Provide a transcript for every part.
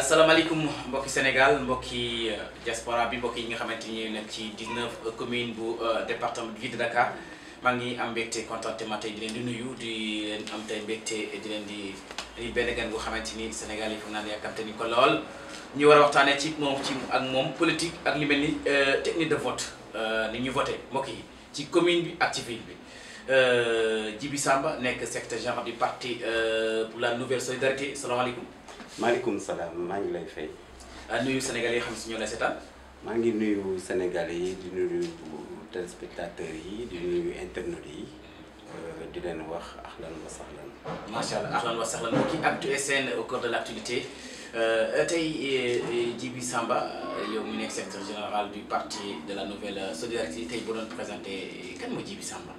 salaamaaleykum mbokki Sénégal mbokki diaspora bi mbokki yi nga xamante ni nekk ci 19 communes bu département bi de Dakar maa ngi am mbégte contentement tey di leen di nuyu di leen am tey mbégte di leen di benn gan bu xamante ni Sénégal yi foog naa ne yàkkamte ni ko lool ñu war a waxtaanee ci moom ak moom politique ak li mel ni technique de vote ni ñu voté mbokk yi ci commune bi ak ci ville bi Djiby Samba nekk secrétaire général du parti pour la nouvelle solidarité salaamaaleykum. maaleykum salaam maa ngi lay fay. nuyu Sénégalais yi xam si ñoo lay seetaan. maa ngi nuyu Sénégalais yi di nuyu téléspectateurs yi di nuyu internautes yi di leen wax ahlan wa sahlan. macha allah ahlan wa sahlan mbokki Actu SN au cœur de l' actualité tey Djiby Samba yow mi nekk secrétaire général du parti de la nouvelle solidarité tey boo doon présenté kan mooy Djiby Samba.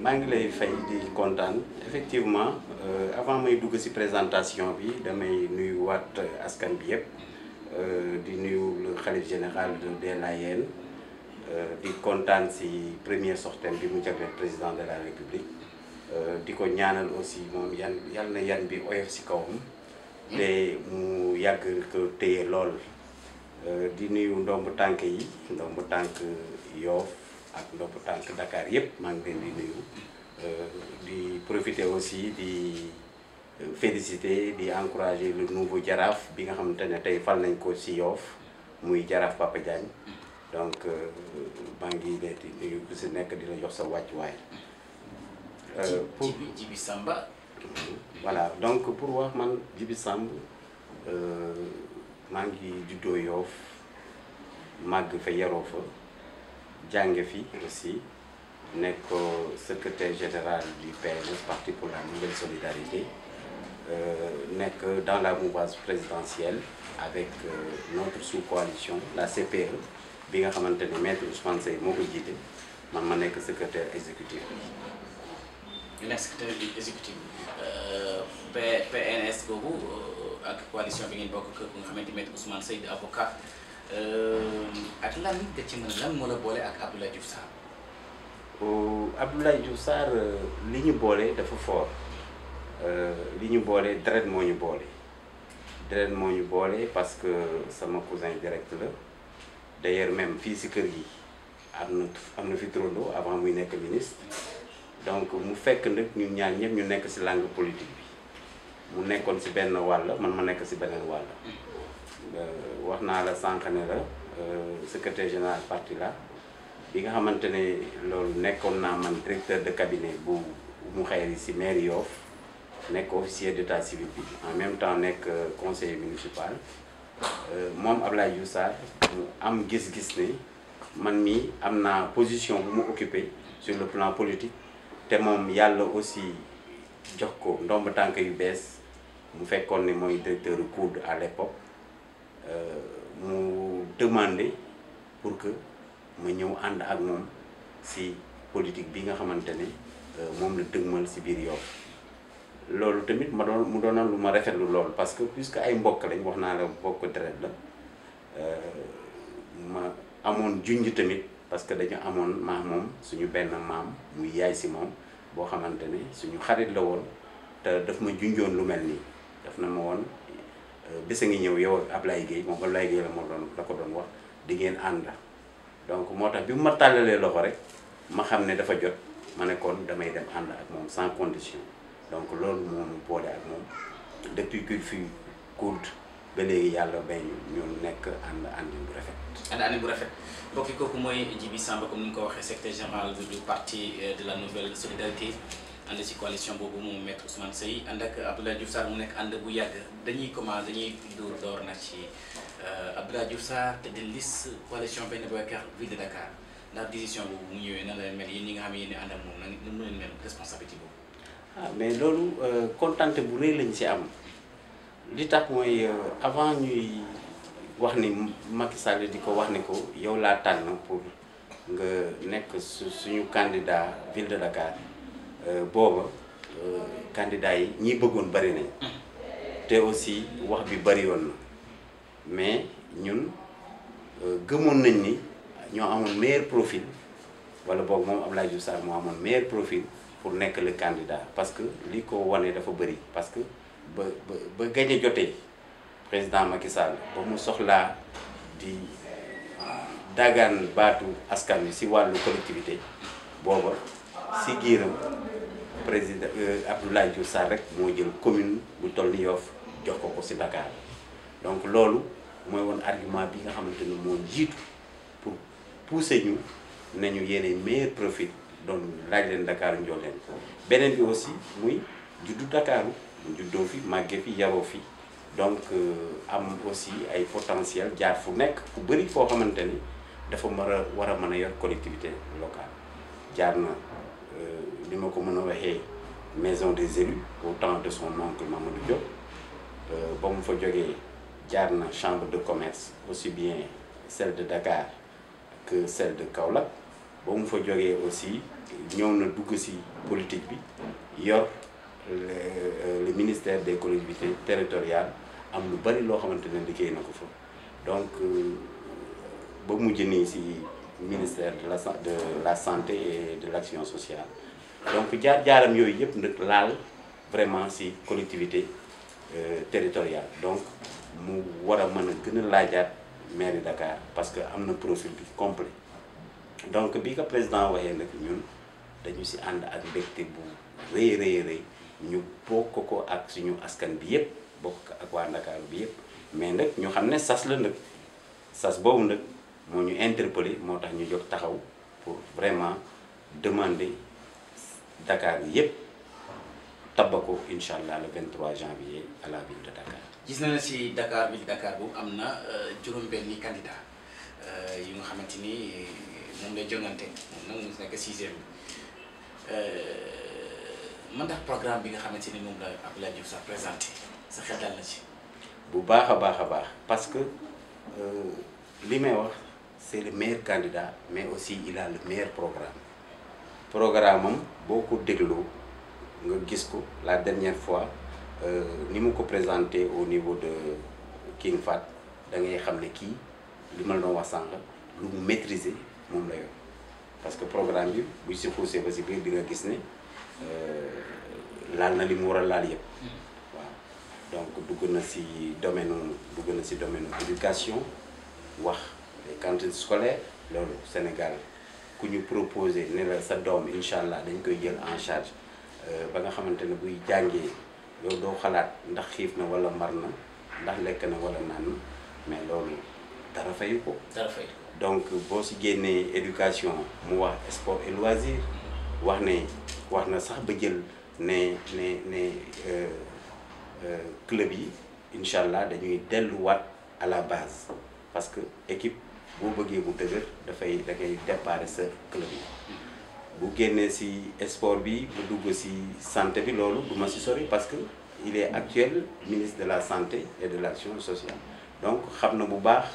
maa ngi lay fay di kontaan effectivement avant may dugg ci présentation bi damay nuyu waat askan bi yëpp di nuyu le khalife général des Layènes di kontaan ci première sortie bi mu jagleel président de la république di ko ñaanal aussi moom yal na yan bi oyof ci kawam te mu yàgg ko téye lool di nuyu ndomb tànk yi ndomb tànk Yoff ak ndomb tànk Dakar yëpp maa ngi leen di nuyu di profiter aussi di féliciter di encourager le nouveau jaraaf bi nga xamante ne tey fal nañ ko ci Yoff muy jaraaf Papa Diagne donc maa ngi leen di nuyu ku ci nekk di la jox sa wàccuwaay. pour Djiby Samba. voilà donc pour wax man Djiby Samba maa ngi juddoo Yoff màgg fa yaroo fa. jànge fi aussi nekk secrétaire général du PNS parti pour la nouvelle solidarité nekk dans la mouvance présidentielle avec notre sous-coalition la CPE bi nga xamante ne maître Ousmane Seye moo ko jiite man ma nekk secrétaire exécutif bi. ñu nekk secrétaire exécutif PNS boobu ak coalition bi ngeen bokk kër bu nga xamante ne maître Ousmane Seye di avocat. ak lan nga ci mën lan moo la boole ak Abdoulaye Diouf Sarr. Abdoulaye Diouf Sarr li ñu boole dafa fort li ñu boole deret moo ñu boole deret moo ñu boole parce que sama cousin direct la d'ailleurs même fii ci kër gi am na fi turandoo avant muy nekk ministre donc mu fekk nag ñun ñaar ñëpp ñu nekk ci langue politique bi mu nekkoon ci benn wàll man ma nekk ci beneen wàll. wax naa la sànq ne la secrétaire général parti la bi nga xamante ne loolu nekkoon naa man directeur de cabinet bu mu xëy ci maire Yoff nekk officier d'état civil bi en même temps nekk conseiller municipal moom Abdoulaye Diouf Sarr mu am gis-gis ne man mi am naa position bu mu occupé sur le plan politique te moom yàlla aussi jox ko ndomb tànk yu bees mu fekkoon ne mooy directeur COUD à l'époque mu demandé pour que ma ñëw ànd ak moom ci politique bi nga xamante ne moom la dëgmal ci biir Yoff loolu tamit mu doonoon lu ma rafetlu lool parce que puisque ay mbokk lañ wax naa la mbokk deret la ma amoon junj tamit parce que dañu amoon moom suñu benn maam muy yaay ci moom boo xamante ne suñu xarit la woon te daf ma junjoon lu mel nii daf na ma woon bés a ngi ñëw yow Ablaye Gueye moom Ablaye Gueye la ko doon wax di ngeen ànd donc moo tax bi mu ma tàllalee loxo rek ma xam ne dafa jot ma ne kon damay dem ànd ak moom sans condition donc loolu moom boole ak moom depuis qu'il fut COUD ba léegi yàlla bay ñu nekk àndin bu rafet. àndin bu rafet mbokki kooku mooy Djiby Samba comme ni nga ko waxee secrétaire général du parti de la nouvelle solidarité. ànd ci coalition boobu moom maître Ousmane Seye ànd ak Abdoulaye Diouf Sarr mu nekk ànd bu yàgg dañuy door na ci Abdoulaye Diouf Sarr te de liste coalition Benno Bokk Yaakaar ville de Dakar ndax décision boobu mu ñëwee na la mel yéen ñi nga xam ne yéen ànd ak moom na mu leen mel responsabilité boobu. mais loolu kontante bu rëy lañ ci am li tax mooy avant ñuy wax ni Macky Sall di ko wax ni ko yow laa tànn pour nga nekk suñu candidat ville de Dakar. booba candidat yi ñi bëggoon bari nañ te aussi wax bi bari woon na mais ñun gëmoon nañ ni ñoo amoon meilleur profil wala boog moom Abdoulaye Diouf Sarr moo amoon meilleur profil pour nekk le candidat parce que li ko wane dafa bari parce que ba gañe jotee président Macky Sall ba mu soxlaa di dagaan baatu askan wi si wàllu collectivité booba si giiram président Abdoulaye Diouf Sarr rek moo jël commune bu toll ni Yoff jox ko si Dakar donc loolu mooy woon argument bi nga xamante ne moo jiitu pour pousser ñu ne ñu yéene meilleur profit doon laaj leen Dakar njool leen beneen bi aussi muy juddu Dakaru juddoo fi màggee fi yaroo fi donc am aussi ay potentiel jaar fu nekk fu bëri foo xamante ni dafa war a mën a yor collectivité locale jaar na li ma ko mën a waxee maison des élus au temps de son oncle Mamadou Diop ba mu fa jógee jaar na chambre de commerce aussi bien celle de Dakar que celle de Kaolack ba mu fa jógee aussi ñëw na dugg ci politique bi yor le ministère des collectivités territoriales am lu bari loo xamante ne liggéey na ko fa donc ba mujj nii ci ministère de la santé et de l'action sociale donc jaar-jaaram yooyu yëpp nag laal vraiment ci collectivité territoriale donc mu war a mën a gën a laajaat mairie Dakar parce que am na profil bi complet donc bi ko président waxee nag ñun dañu ci ànd ak mbégte bu rëy ñu bokk ko ak suñu askan bi yëpp bokk ak waa Dakar bi yëpp mais nag ñu xam ne sas la nag sas boobu nag moo ñu interpellé moo tax ñu jóg taxaw pour vraiment demander Dakar bi yëpp tabba ko incha allah le 23 janvier à la ville de Dakar. gis na ne si Dakar ville Dakar boobu am na juróom-benni candidat yu nga xamante ni moom lay jongante moom nag mu nekk 6e man ndax programme bi nga xamante ni moom la Abdoulaye Diouf Sarr présenté sa xel dal na ci. bu baax a baax parce que li may wax c'est le meilleur candidat mais aussi il a le meilleur programme am boo ko dégloo nga gis ko la dernière fois ni mu ko présenté au niveau de King Fahd da ngay xam ne kii li ma la doon wax sànq lu mu maîtriser moom la yor parce que programme bi buy si poussé ba si biir di nga gis ne laal na li mu war a laal yëpp waaw donc dugg na si domaine éducation wax les cantines scolaires loolu Sénégal ku ñu proposé ne la sa doom incha allah dañ koy jël en charge ba nga xamante ne buy jàngee yow doo xalaat ndax xiif na wala mar na ndax lekk na wala naan na mais loolu dara fayu ko. donc boo si génnee éducation mu wax sport et loisir wax na sax ba jël ne club yi incha allah dañuy delluwaat à la base parce que équipe boo bëggee bu dëgër da ngay déparé sa club yi bu génnee ci sport bi bu dugg ci santé bi loolu du ma ci sori parce que il est actuel ministre de la santé et de l'action sociale donc xam na bu baax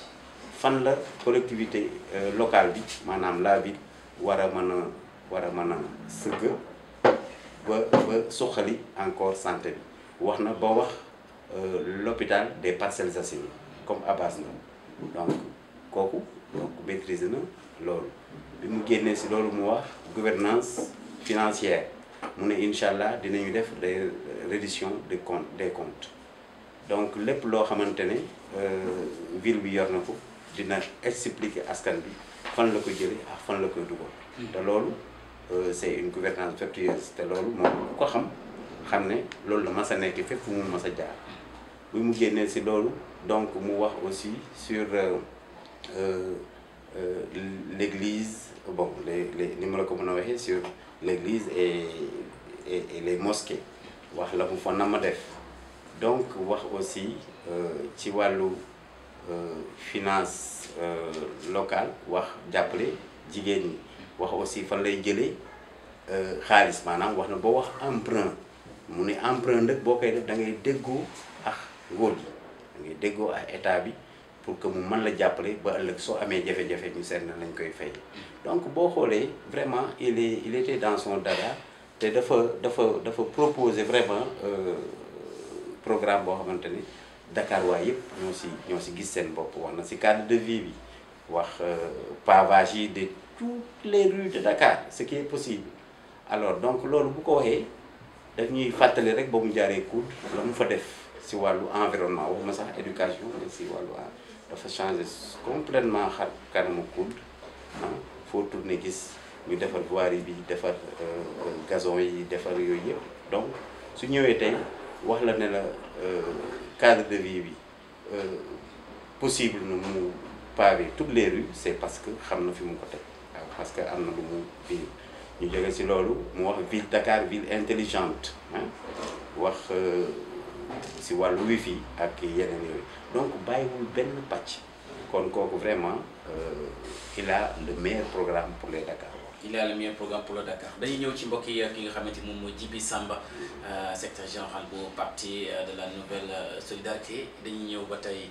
fan la collectivité locale bi maanaam la ville war a mën a sëgg ba suqali encore santé bi wax na ba wax l'hôpital des Parcelles Assainies comme Abass Ndao donc kooku donc maîtrise na loolu bi mu génnee ci loolu mu wax gouvernance financière mu ne incha allah dinañu def des redditions des comptes donc lépp loo xamante ne ville bi yor na ko dina expliquer askan bi fan la ko jëlee ak fan la koy dugal te loolu c'est une gouvernance vertueuse te loolu moom ku ko xam ne loolu la mas a nekk fépp fu mu mas a jaar bi mu génnee ci loolu donc mu wax aussi sur l'église bon les ni ma la ko mën a waxee sur l'église et les mosquées wax la mu fa na ma def donc wax aussi ci wàllu finance locale wax jàppale jigéen ñi wax aussi fan lay jëlee xaalis maanaam wax na boo wax emprunt mu ne emprunt nag boo koy def da ngay déggoo ak nguur gi da ngay déggoo ak état bi pour que mu mën la jàppale ba ëllëg soo amee jafe-jafe ñu seet na lañ koy fay donc boo xoolee vraiment il était dans son dada te dafa proposer vraiment programme boo xamante ni Dakar waa yëpp ñoo si gis seen bopp wax na si cadre de vie bi wax pavage yi de toutes les rues de Dakar ce qui est possible alors donc loolu bu ko waxee daf ñuy fàttali rek ba mu jaaree Cour la mu fa def si wàllu environnement waxuma sax éducation mais si wàllu dafa changer complètement xar kanamu Kould foo tourner gis ñu defar voirie bi defar gazon yi defar yooyu yëpp donc su ñëwee tey wax la ne la cadre de vie bi possible na mu paver toutes les rues c'est parce que xam na fi mu ko teg waaw parce que am na lu mu fi ñu jóge si loolu mu wax ville Dakar ville intelligente wax si wàllu wifi ak yeneen yooyu donc bàyyiwul benn pàcc kon kooku vraiment il a le meilleur programme pour les Dakar. Il a le meilleur programme pour le Dakar dañuy ñëw ci mbokk yi ki nga xamante ni moom mooy Djiby Samba secrétaire général bu parti de la nouvelle solidarité dañuy ñëw ba tey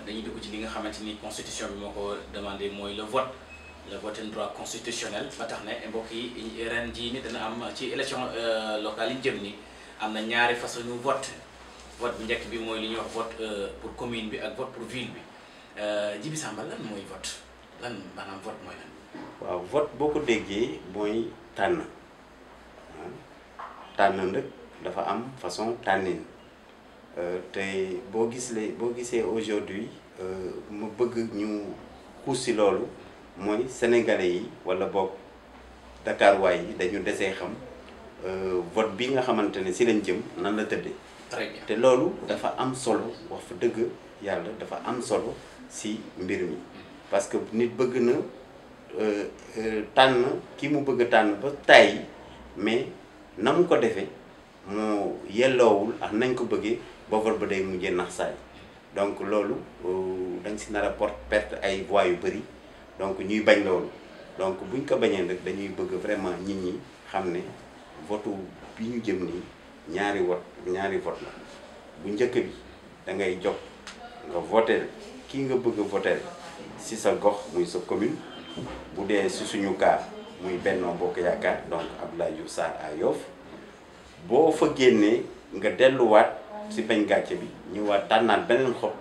dañuy dugg ci li nga xamante ni constitution bi moo ko demandé mooy le vote est un droit constitutionnel ba tax ne mbokk yi ren jii ni dana am ci élection locale yi jëm ni am na ñaari façon ñu vote bu njëkk bi mooy li ñuy wax vote pour commune bi ak vote pour ville bi Djiby Samba lan mooy vote lan maanaam vote mooy lan. waaw vote boo ko déggee mooy tànn tànn nag dafa am façon tànnin te boo gisee aujourd'hui ma bëgg ñu xuus si loolu mooy sénégalais yi wala boog Dakar waay yi dañu desee xam vote bi nga xamante ne si lañ jëm nan la tëddee. très bien te loolu dafa am solo wax fa dëgg yàlla dafa am solo si mbir mi parce que nit bëgg na tànn ki mu bëgg a tànn ba tàyyi mais na mu ko defee moo yelloowul ak nañ ko bëggee ba vote ba day mujjee nax saay donc loolu dañ si nar a perte ay voix yu bëri donc ñuy bañ loolu donc buñ ko bañee nag dañuy bëgg vraiment nit ñi xam ne votu bi ñu jëm nii ñaari vote la bu njëkk bi da ngay jóg nga voter kii nga bëgg a voter si sa gox muy sa commune bu dee si suñu cas muy Benno Bokk Yaakaar donc Abdoulaye Diouf Sarr à Yoff boo fa génnee nga delluwaat si bañ gàcce bi ñëwaat tànnaat beneen xob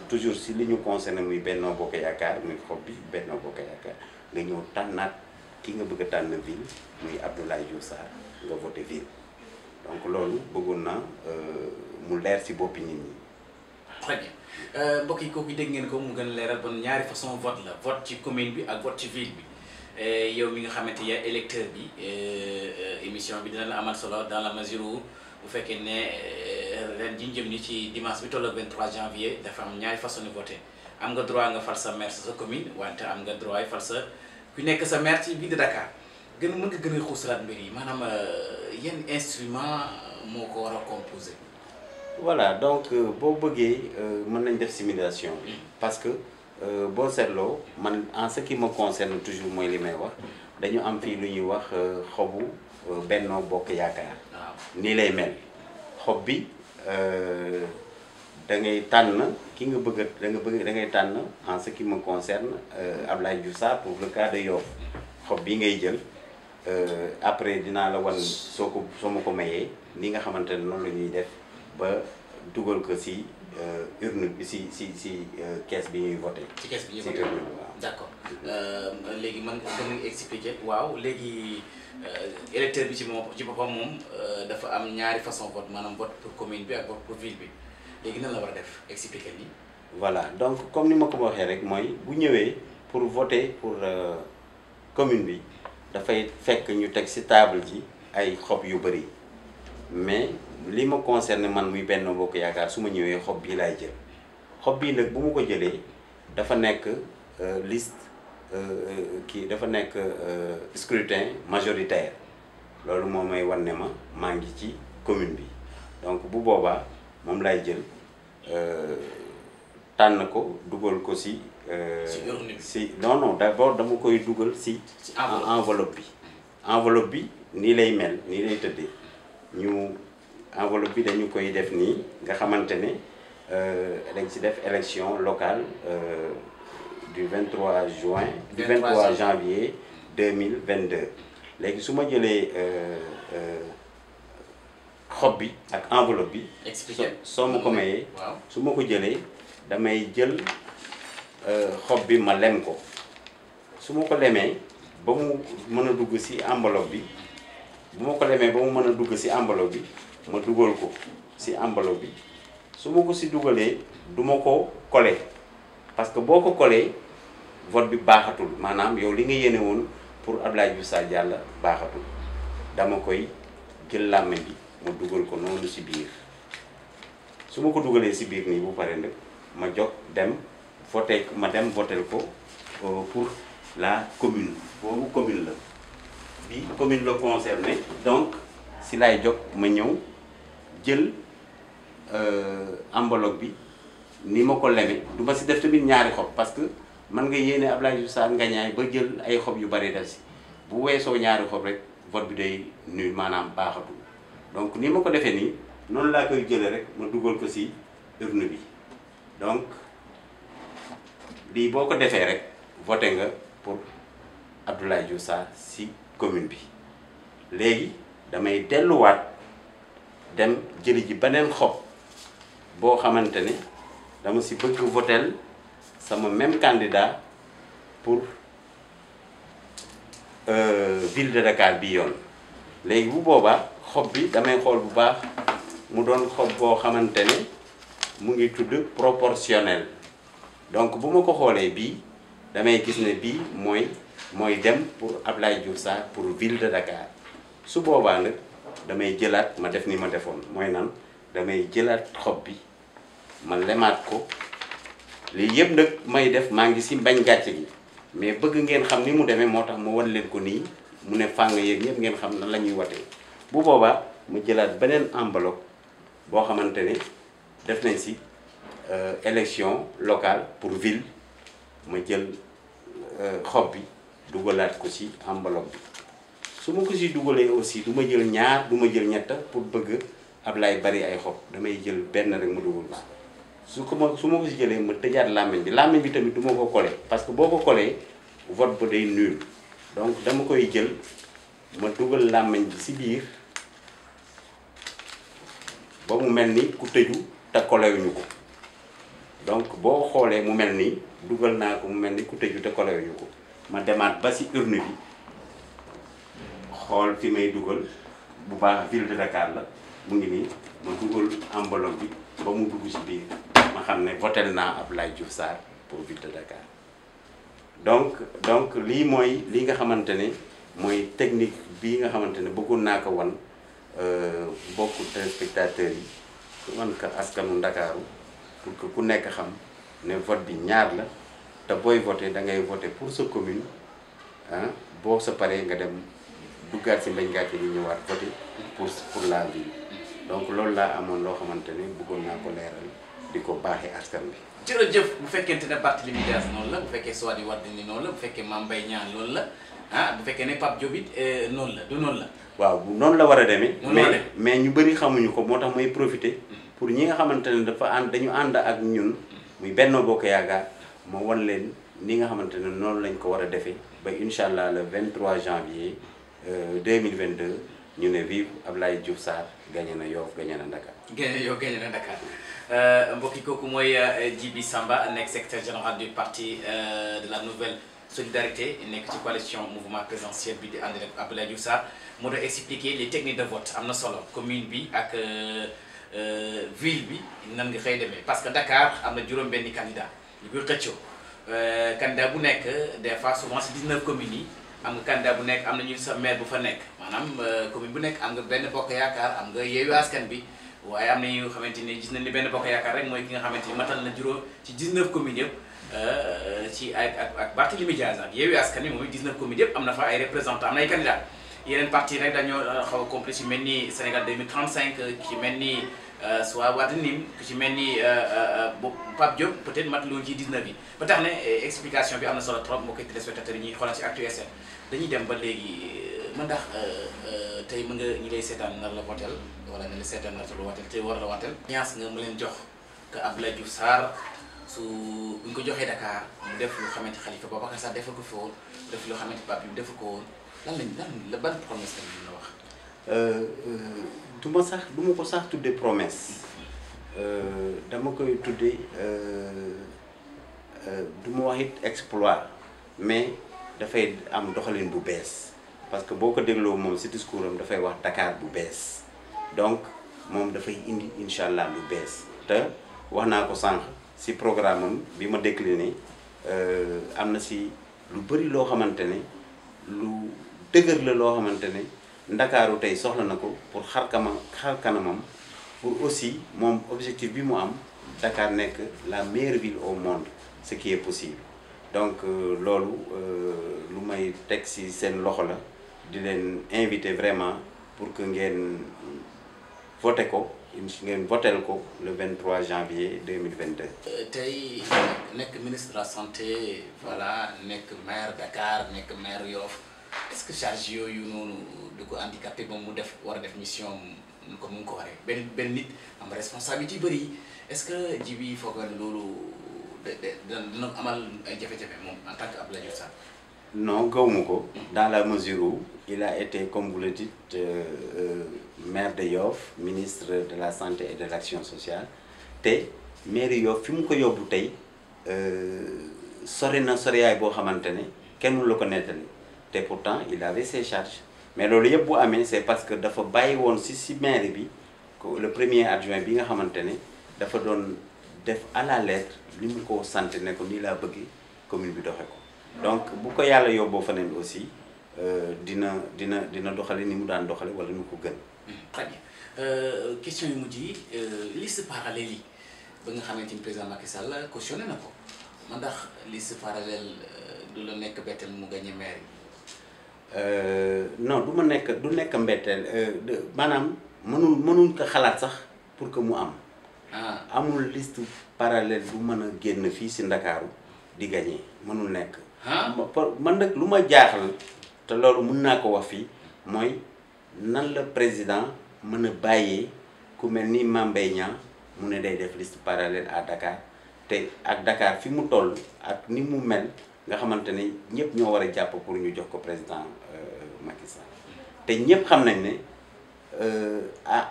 toujours si li ñu concerné muy Benno Bokk Yaakaar muy xob bi Benno Bokk Yaakaar nga ñëw tànnaat ki nga bëgg a tànn ville muy Abdoulaye Diouf Sarr nga voté ville donc loolu bëggoon na mu leer si boppi nit ñi. très bien mbokk yi kooku dégg ngeen ko mu gën a leeral bon ñaari façon vote la vote ci commune bi ak vote ci ville bi yow mi nga xamante ya électeur bi émission bi dina la amal solo dans la mesure où bu fekkee ne ren ji jëm ni ci dimanche bi tolloog 23 janvier dafa am ñaari façon de voter am nga droit nga fal sa maire sa commune wante am nga droit fal sa ku nekk sa maire ci ville de Dakar mën nga gën a xuusalaat mbir yi maanaam yan instrument moo ko war a composer. voilà donc boo bëggee mën nañ def simulation bi parce que boo seetloo man en ce qui me concerne toujours mooy li may wax dañu am fii lu ñuy wax xobu Benno Bokk Yaakaar. waaw nii lay mel xob bi da ngay tànn ki nga bëgg da ngay tànn en ce qui me concerne Abdoulaye Diouf Sarr pour le cas de Yoff xob bi ngay jël après dinaa la wan soo ma ko mayee ni nga xamante ne noonu la ñuy def ba dugal ko si urne bi si caisse bi ñuy voté. ci caisse bi ñuy si voté urne bi waaw. d'accord léegi man nga expliquer waaw léegi électeur bi ci boppam moom dafa am ñaari façon vote maanaam vote pour commune bi ak vote pour ville bi léegi nan la war a def expliquer nii. voilà donc comme ni ma ko waxee rek mooy bu ñëwee pour voter pour commune bi dafay fekk ñu teg si table ji ay xob yu bëri mais li ma concerne man muy Benno Bokk Yaakaar su ma ñëwee xob bii laay jël xob bii nag bu ma ko jëlee dafa nekk liste kii dafa nekk scrutin majoritaire loolu moo may wan ne ma maa ngi ci commune bi donc bu boobaa moom laay jël tànn ko dugal ko si. si non d'abord dama koy dugal si. enveloppe bi nii lay mel nii lay tëddee ñu enveloppe bi dañu koy def nii nga xamante ne dañ si def élection locale du 23 juin. du 23 janvier 2022 léegi su ma jëlee xob bi ak enveloppe bi. soo ma ko mayee. su ma ko jëlee damay jël xob bi ma lem ko su ma ko lemee ba mu mën a dugg ci enveloppe bi bu ma ko lemee ba mu mën a dugg ci enveloppe bi ma dugal ko si enveloppe bi su ma ko si dugalee du ma ko coller parce que boo ko coller vote bi baaxatul maanaam yow li nga yéene woon pour Abdoulaye Diouf Sarr jàll baaxatul dama koy jël làmme bi ma dugal ko noonu si biir su ma ko dugalee si biir nii bu pare nag ma jóg dem voté ma dem votel ko pour la commune boobu commune la bi commune la concerné donc si laay jóg ma ñëw jël enveloppe bi ni ma ko leme du ma si def tamit ñaari xob parce que man nga yéene Abdoulaye Diouf Sarr ngañaay ba jël ay xob yu bari def si bu weesoo ñaari xob rek vote bi day nul maanaam baaxatul donc ni ma ko defee nii noonu laa koy jëlee rek ma dugal ko si urne bi donc lii boo ko defee rek voté nga pour Abdoulaye Diouf Sarr si commune bi léegi damay delluwaat dem jëli ji beneen xob boo xamante ne dama si bëgg votel sama même candidat pour ville de Dakar bi yoon léegi bu boobaa xob bi damay xool bu baax mu doon xob boo xamante ne mu ngi tudd proportionnel donc bu ma ko xoolee bii damay gis ne bii mooy dem pour Abdoulaye Diouf Sarr pour ville de Dakar su boobaa nag damay jëlaat ma def ni ma defoon mooy nan damay jëlaat xob bi ma lemaat ko lii yëpp nag may def maa ngi si mbañ gàcce gi mais bëgg ngeen xam ni mu demee moo tax ma wan leen ko nii mu ne fàng yéen ñëpp ngeen xam nan la ñuy watee bu boobaa ma jëlaat beneen enveloppe boo xamante ne def nañ si élection locale pour ville ma jël xob bi dugalaat ko si enveloppe bi su ma ko si dugalee aussi du ma jël ñaar du ma jël ñett pour bëgg Ablaye bari ay xob damay jël benn rek ma dugal ko su ma ko si jëlee ma tëjaat làmmiñ bi tamit du ma ko coller parce que boo ko coller vote ba day nul donc dama koy jël ma dugal làmmiñ bi si biir ba mu mel ni ku tëju te collewuñu ko donc boo xoolee mu mel ni dugal naa ko mu mel ni ku tëju te collewuñu ko ma demaat ba si urne bi xool fi may dugal bu baax ville de Dakar la mu ngi nii ma dugal enveloppe bi ba mu dugg si biir ma xam ne votel naa Abdoulaye Diouf Sarr pour ville de Dakar donc lii mooy li nga xamante ne mooy technique bii nga xamante ne bëggoon naa ko wan bokku téléspectateurs yi wan ko askanu Ndakaaru pour que ku nekk xam ne vote bi ñaar la te booy voté da ngay voté pour sa commune ah boo sa paree nga dem duggaat si mbañ gàcce yi ñëwaat voté pour la ville donc loolu laa amoon loo xamante ne bëggoon naa ko leeral di ko baaxee askan bi. jërëjëf bu fekkente ne Barthélémy Dias noonu la bu fekkee Sohady Wardini noonu la bu fekkee Mame Mbaye Niang loolu la ah bu fekkee ne Pape Diop it noonu la du noonu la. waaw noonu la war a demee. mais ñu bëri xamuñu ko moo tax may profité pour ñi nga xamante ne dañu ànd ak ñun muy Benno Bokk Yaakaar ma wan leen ni nga xamante ne noonu lañ ko war a defee ba incha allah le 23 janvier 2022 ñu ne vive Abdoulaye Diouf Sarr gagné na Yoff gagné na Dakar. gagné na Dakar mbokki kooku mooy Djiby Samba nekk secrétaire général du parti de la nouvelle solidarité nekk ci coalition mouvement présidentiel bi di ànd ak Abdoulaye Diouf Sarr moo doon expliquer les techniques de vote am na solo commune bi ak ville bi nan nga xëy demee parce que Dakar am na juróom-benni candidat yu koy xëccoo candidat bu nekk des fois souvent si 19 communes yi am nga candidat bu nekk am na ñu sa maire bu fa nekk maanaam commune bu nekk am nga benn bokk yaakaar am nga Yewwi Askan bi waaye am na yoo xamante ni gis nañ ni benn bokk yaakaar rek mooy ki nga xamante ni matal na juróom ci 19 communes yëpp ci ak Barthélémy Dias ak Yewwi Askan bi moom 19 communes yëpp am na fa ay représentants am na ay candidats yeneen parti rek dañoo xaw a complet ci mel ni Sénégal 2035 ci mel ni soit Wardini ku ci mel ni Pape Diop peut-être mataluwoon ci 19 yi ba tax ne explication bi am na solo trop mbokki téléspectateurs yi ñuy xoolal ci Actu-SN dañuy dem ba léegi mën ndax tey mën nga ñi lay seetaan nar la wooteel wala ne la seetaan nar la wooteel tey war la wooteel ñaas nga mu leen jox que Abdoulaye Diouf Sarr su bu ñu ko joxee Dakar mu def lu xamante Khalifa Babacar Sall defal ko fi woon def loo xamante Pape bi defal ko woon lan la ban promesse la wax. du ma ko sax tuddee promesse dama koy tuddee du ma wax it exploit mais dafay am doxalin bu bees parce que boo ko dégloo moom ci discours am dafay wax Dakar bu bees donc moom dafay indi incha allah lu bees te wax naa ko sànq si programme am bi ma décliné am na si lu bëri loo xamante ne lu dëgër la loo xamante ne Ndakaaru tey soxla na ko pour xar kanamam pour aussi moom objectif bi mu am Dakar nekk la meilleure ville au monde ce qui est possible donc loolu lu may teg si seen loxo la di leen inviter vraiment pour que ngeen voté ko ngeen votel ko le 23 janvier 2022. tey nekk ministre de la santé voilà nekk maire Dakar nekk maire Yoff est-ce que charge yooyu noonu du ko handicapé ba mu def war a def mission comme mu ngi ko waree benn nit am responsabilité yu bëri est-ce que Djiby foog nga loolu dina amal ay jafe-jafe moom en tant que Abdoulaye Diouf Sarr. non gawma ko dans la mesure où il a été comme vous le dites maire de Yoff ministre de la santé et de l'action sociale te maire Yoff fi mu ko yóbbu tey sori na soriyaay boo xamante ne kenn mënu la ko nettali te pourtant il avait ses charges mais loolu yëpp bu amee c'est parce que dafa bàyyi woon si maire bi le premier adjoint bi nga xamante ne dafa doon def à la lettre li mu ko sant ne ko nii laa bëgg commune bi doxe ko donc bu ko yàlla yóbboo feneen aussi dina doxale ni mu daan doxale wala nu ko gën. très bien question yu mujj yi liste parallèle yi ba nga xamante ni président Macky Sall cautionné na ko man ndax liste parallèle du la nekk betteel mu gagné maire yi. non du nekk mbetteel maanaam mënuñ ko xalaat sax pour que mu am. amul liste parallèle bu mën a génn fii si Ndakaaru di gagné mënul nekk. man nag lu ma jaaxal te loolu mën naa ko wax fii mooy nan la président mën a bàyyee ku mel ni Mame Mbaye Niang mu ne day def liste parallèle à Dakar te ak Dakar fi mu toll ak ni mu mel nga xamante ne ñëpp ñoo war a jàpp pour ñu jox ko président Macky Sall te ñëpp xam nañ ne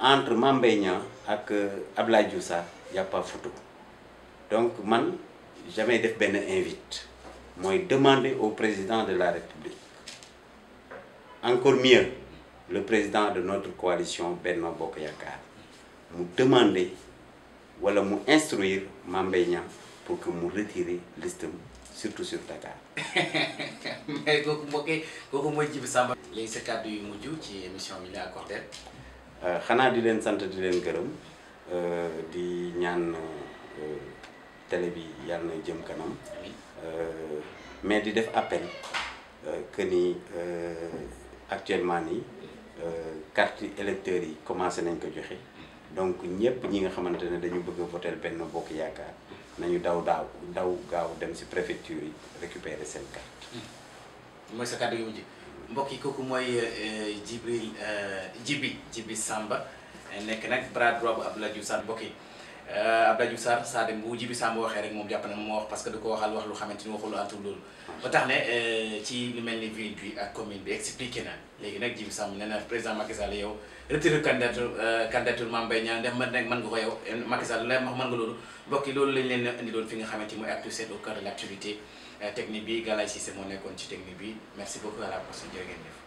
entre Mame Mbaye Niang ak Abdoulaye Diouf Sarr y a pas photo donc man jamais def benn invite mooy demander au président de la République encore mieux le président de notre coalition Benno Bokk Yaakaar mu demander wala mu instruire Mame Mbaye Niang pour que mu retirer listam surtout sur Dakar. mais kooku mooy Djiby Samba. léegi sa kàddu yu mujj ci émission bi la accordé. xanaa di leen sant di leen gërëm di ñaan télé bi yàlla na jëm kanam. mais di def appel que ni actuellement nii carte électeurs yi commencé nañ ko joxe donc ñëpp ñi nga xamante ne dañu bëgg a voter Benno Bokk Yaakaar nañu daw gaaw dem ci préfecture yi récupérer seen carte. mooy sa kàddu yu mujj mbokk yi kooku mooy Djiby Samba nekk nag bras droit bu Abdoulaye Diouf Sarr mbokk yi. Abdoulaye Diouf Sarr saa dem bu Djiby Samba waxee rek moom jàpp na moo wax parce que da ko waxal wax lu xamante ni waxul antul loolu ba tax ne ci lu mel ni ville bi ak commune bi expliqué na léegi nag Djiby Samba nee na président Macky Sall yow retiré candidature Mame Mbaye Niang dem mën nga ko yow Macky Sall la mën nga loolu mbokk yi loolu lañ leen indi doon fi nga xamante ni mooy Actu 7 au cœur de l'actualité technique bi Galaye Cissé moo nekkoon ci technique bi merci beaucoup à la prochaine jërë ngeen jëf